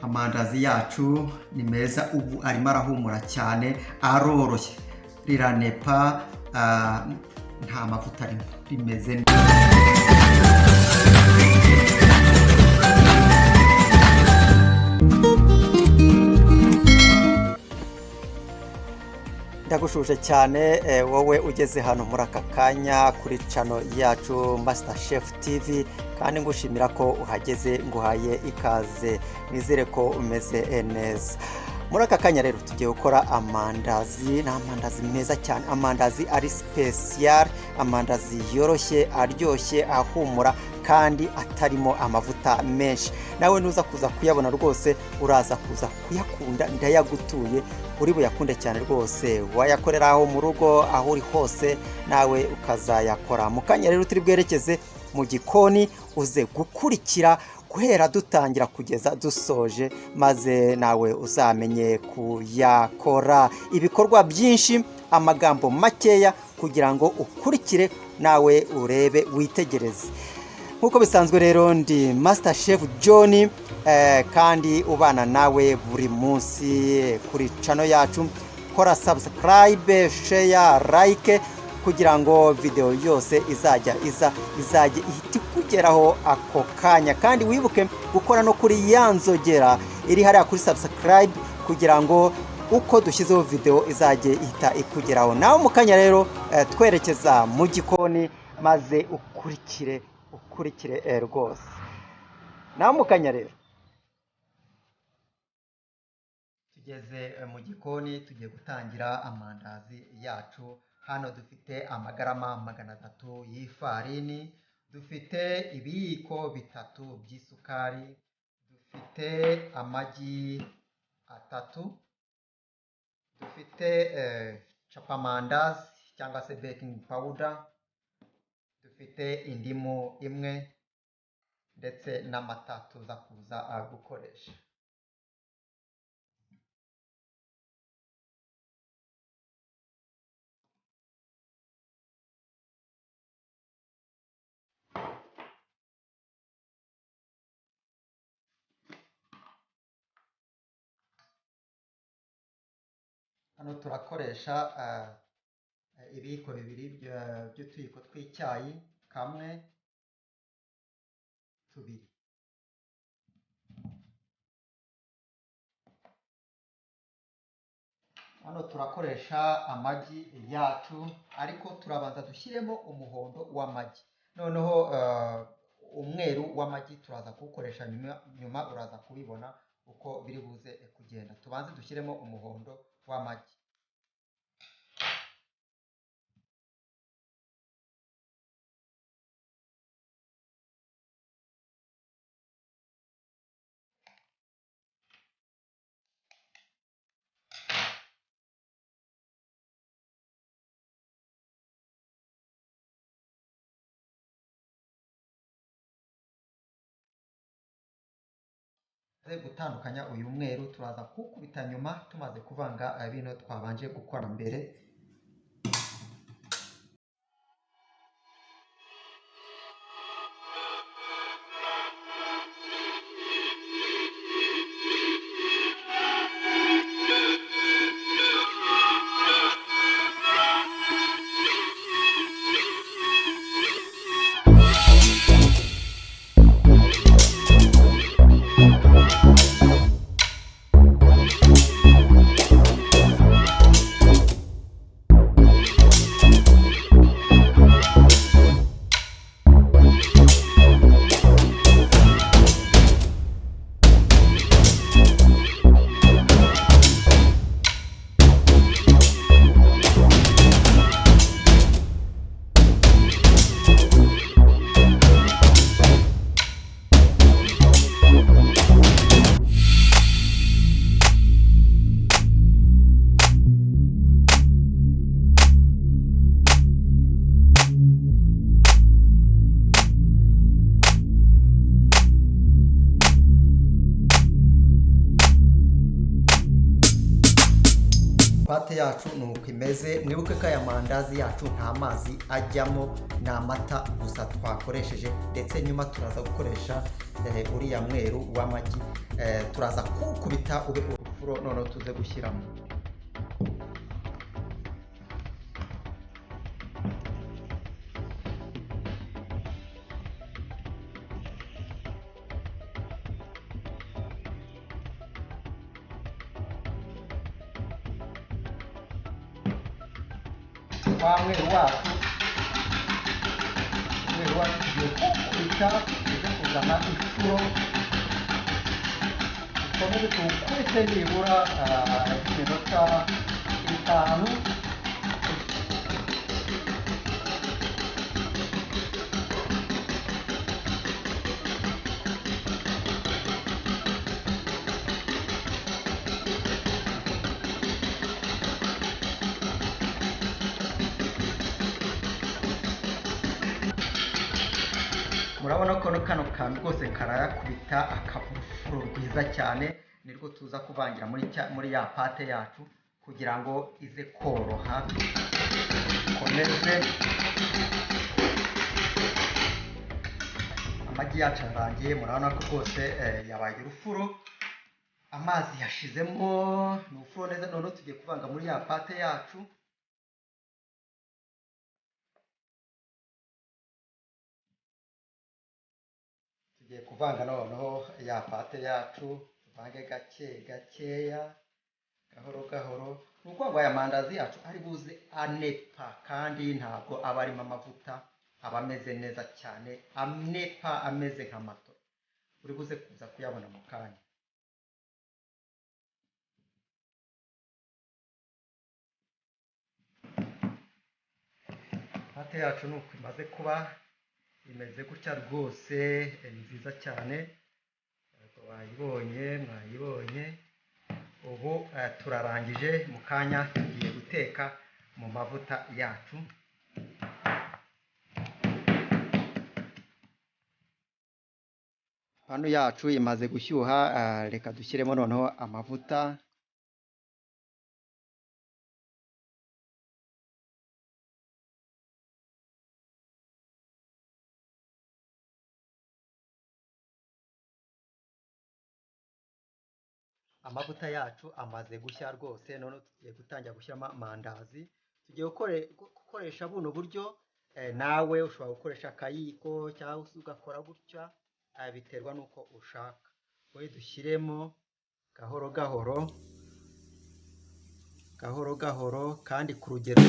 amandazi yacu ni meza, ubu arimo arahumura cyane, aroroshye, riranepa, nta mavuta arimo, rimeze neza. Ndagushuje cyane wowe ugeze hano muri aka kanya kuri channel yacu Master Chef TV, kandi ngushimira ko uhageze, nguhaye ikaze, nizere ko umeze neza. Muri aka kanya rero tugiye gukora amandazi, n'amandazi meza cyane, amandazi ari special, amandazi yoroshye, aryoshye, ahumura kandi atarimo amavuta menshi. Nawe nuza kuza kuyabona rwose uraza kuza kuyakunda, ndayagutuye, uri buyakunde cyane rwose, wayakorera aho mu rugo, aho uri hose nawe ukazayakora. Mu kanya rero turi bwerekeze mu gikoni, uze gukurikira guhera dutangira kugeza dusoje, maze nawe uzamenye kuyakora. Ibikorwa byinshi, amagambo makeya, kugira ngo ukurikire nawe urebe, witegereze. Nkuko bisanzwe rero ndi Master Chef John, kandi ubana nawe buri munsi kuri channel yacu. Kora subscribe, share, like, kugira ngo video yose izajya ihita ikugeraho ako kanya. Kandi wibuke gukora no kuri yanzogera iri hariya kuri subscribe, kugira ngo uko dushyizeho video izajye ihita ikugeraho. Nawe mu kanya rero twerekeza mu gikoni, maze ukurikire rwose. Nawe mu kanya rero tugeze mu gikoni, tugiye gutangira amandazi yacu. Hano dufite amagarama 300 y'ifarini, dufite ibiyiko 3 by'isukari, dufite amagi 3, dufite chapamandazi cyangwa se baking powder, dufite indimu 1, ndetse n'amata tuza kuza gukoresha. Hano turakoresha ibiyiko 2 by'utuyiko tw'icyayi, kamwe, 2. Hano turakoresha amagi yacu, ariko turabanza dushyiremo umuhondo w'amagi, noneho umweru w'amagi turaza kuwukoresha nyuma uraza kubibona uko biri buze kugenda. Tubanze dushyiremo umuhondo w'amagi. Gutandukanya uyu mweru turaza kuwukubita nyuma, tumaze kuvanga bino twabanje gukora mbere. pate yacu ni uko imeze. Mwibuke ko aya mandazi yacu nta mazi ajyamo, ni amata gusa twakoresheje, ndetse nyuma turaza gukoresha uriya mweru w'amagi, turaza kuwukubita ube urufuro, noneho tuze gushyiramo. Wa mweru wacu tugiye kuwukubita tuze kuzana ifuro, dukomeze tuwukubite nibura iminota 5. Murabona ko kano kantu rwose karayakubita akabufuro rwiza cyane, nirwo tuza kuvangira muri ya pate yacu kugira ngo ize koroha. Komeze amagi yacu arangiye, murabona ko rwose yabaye urufuro, amazi yashizemo, ni urufuro neza. Noneho tugiye kuvanga muri ya pate yacu. Tugiye kuvanga noneho ya pate yacu, tuvange gakeya, gahoro. Ni ukuvuga ngo aya mandazi yacu ari buze anepa, kandi ntabwo aba arimo amavuta, aba ameze neza cyane, anepa ameze nka mato. Uri buze kuza kuyabona mu kanya. Pate yacu nuko imaze kuba imeze gutya rwose, ni nziza cyane. Mwayibonye. Ubu turarangije, mu kanya tugiye guteka mu mavuta yacu. Hano yacu imaze gushyuha, reka dushyiremo noneho amavuta. Amavuta yacu amaze gushya rwose, none tugiye gutangira gushyiramo amandazi. Tugiye gukoresha buno buryo, nawe ushobora gukoresha akayiko cyangwa se ugakora gutya, biterwa n'uko ushaka. Wowe dushyiremo gahoro kandi ku rugero.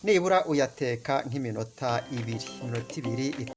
nibura uyateka nk'iminota 2.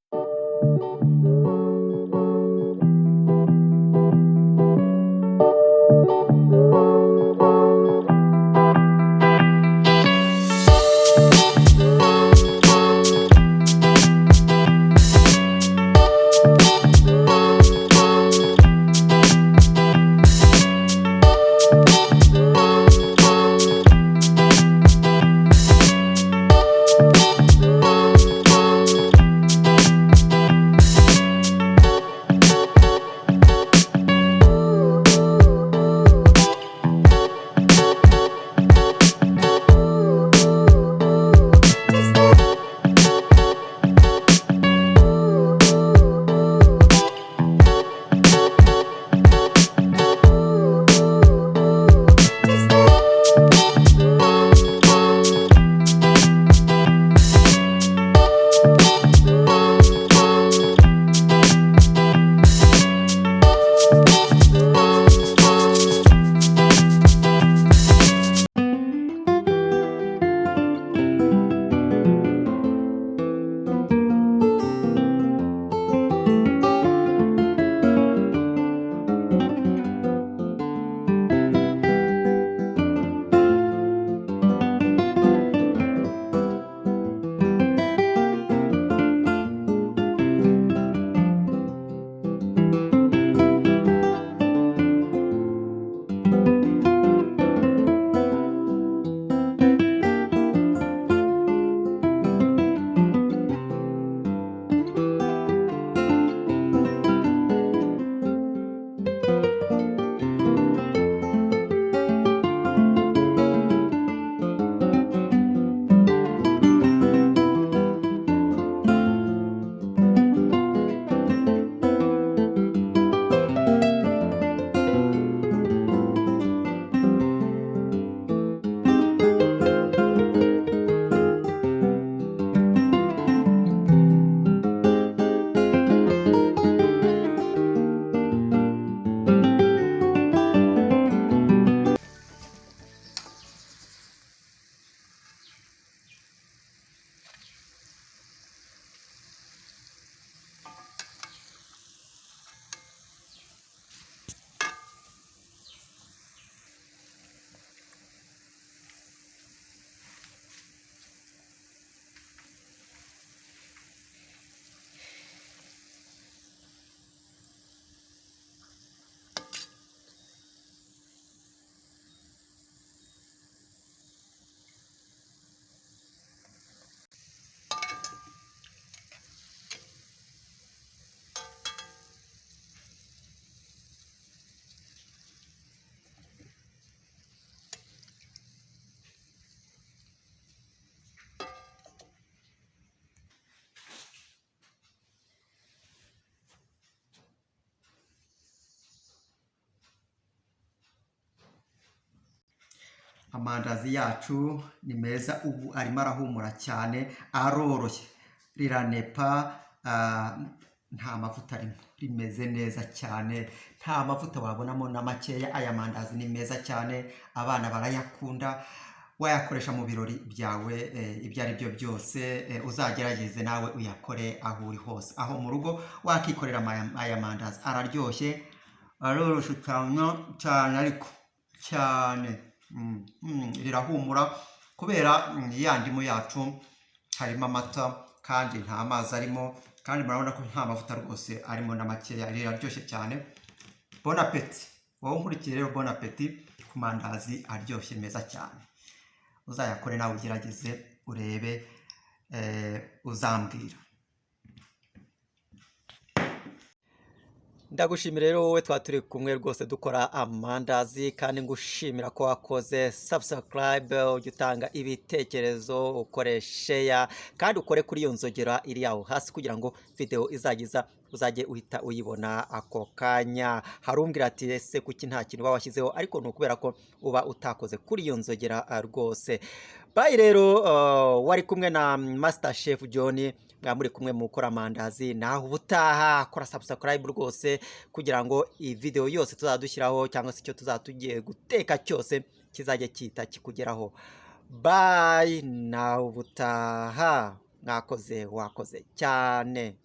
amandazi yacu ni meza, ubu arimo arahumura cyane, aroroshye, riranepa, nta mavuta arimo, rimeze neza cyane, nta mavuta wabonamo na makeya. Aya mandazi ni meza cyane, abana barayakunda, wayakoresha mu birori byawe ibyo ari byo byose. Uzagerageze nawe uyakore aho uri hose, aho mu rugo wakikorera aya mandazi. Araryoshye, aroroshye cyane ariko cyane, rirahumura kubera ya ndimu yacu harimo amata kandi nta mazi arimo, kandi murabona ko nta mavuta rwose arimo na makeya. Riraryoshye cyane. Bon appetit, wowe nkurikiye rero, bon appetit ku mandazi aryoshye meza cyane. Uzayakore nawe ugerageze urebe, uzambwira. Ndagushimira rero wowe turi kumwe rwose dukora amandazi, kandi ngushimira ko wakoze subscribe, ujya utanga ibitekerezo, ukore share, kandi ukore kuri iyo nzogera iri aho hasi kugira ngo video izagiza uzajye uhita uyibona ako kanya. Harumbwira ati ese kuki nta kintu washyizeho, ariko ni ukubera ko uba utakoze kuri iyo nzogera rwose. Bye rero, wari kumwe na Master Chef John, muri kumwe mu gukora amandazi. Naho ubutaha kora subscribe rwose kugira ngo iyi video yose tuzadushyiraho cyangwa se icyo tuzatugiye guteka cyose kizajye kita kikugeraho. Bye, naho ubutaha. Mwakoze, wakoze cyane.